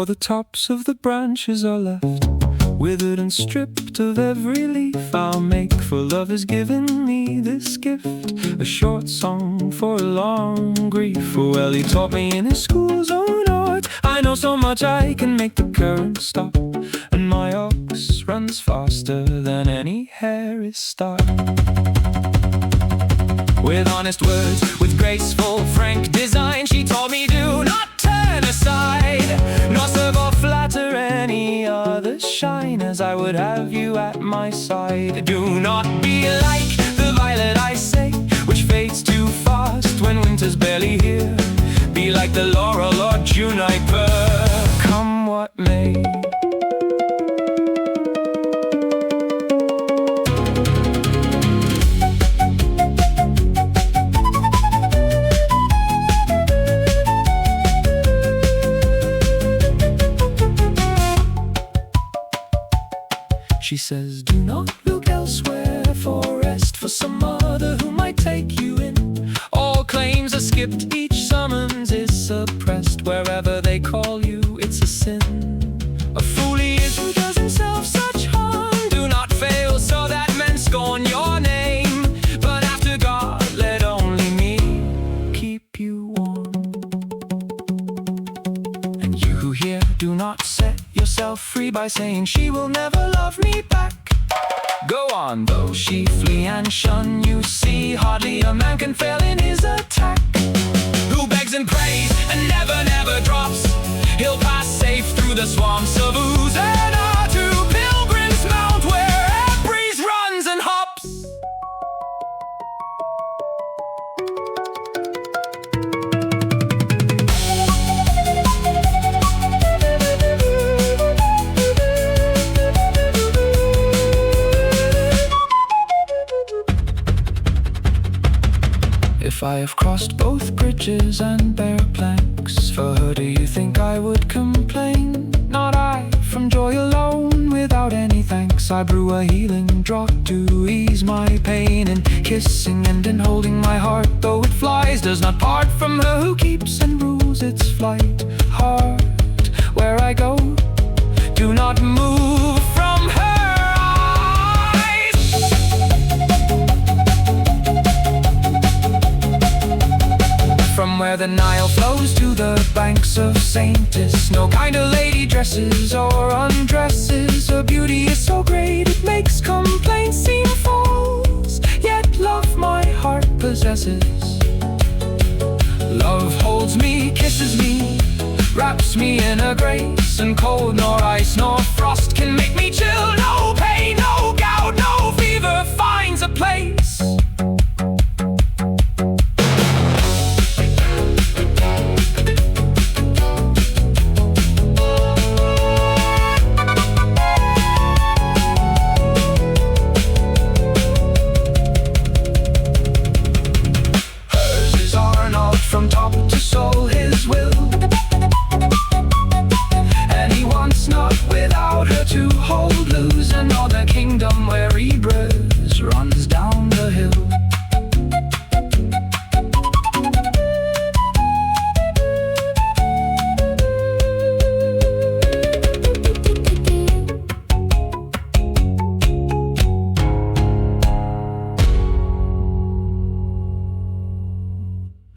the tops of the branches are left, withered and stripped of every leaf. I'll make, for love has given me this gift, a short song for a long grief. Well, he taught me in his school's own art. I know so much I can make the current stop, and my ox runs faster than any hare is stark. With honest words, with graceful, frank design, she taught me do not turn aside, nor serve or flatter any other shine, as I would have you at my side. Do not be like the violet, I say, which fades too fast when winter's barely here. Be like the laurel or juniper, come what may. She says, do not look elsewhere for rest, for some other who might take you in. All claims are skipped, each summons is suppressed. Wherever they call you, it's a sin. A fool he is who does himself such harm. Do not fail so that men scorn your name, but after God, let only me keep you warm. And you who hear, do not set yourself free by saying she will never love me back. Go on, though she flee and shun, you see, hardly a man can fail in his attack. Who begs and prays and never, never drops, he'll pass safe through the swamps of ooze and are to Pilgrim's Mount, where a breeze runs and hops. If I have crossed both bridges and bare planks, for her do you think I would complain? Not I, from joy alone, without any thanks, I brew a healing draught to ease my pain. In kissing and in holding my heart, though it flies, does not part from her who keeps and rules its flight. Heart, where I go, do not move from her. From where the Nile flows to the banks of Saintis, no kind of lady dresses or undresses. Her beauty is so great it makes complaints seem false, yet love my heart possesses. Love holds me, kisses me, wraps me in a grace, and cold nor ice nor frost can make me chill. No pain, no gout, no fever finds a place. From top to soul his will, and he wants not without her to hold loose another kingdom where he brews.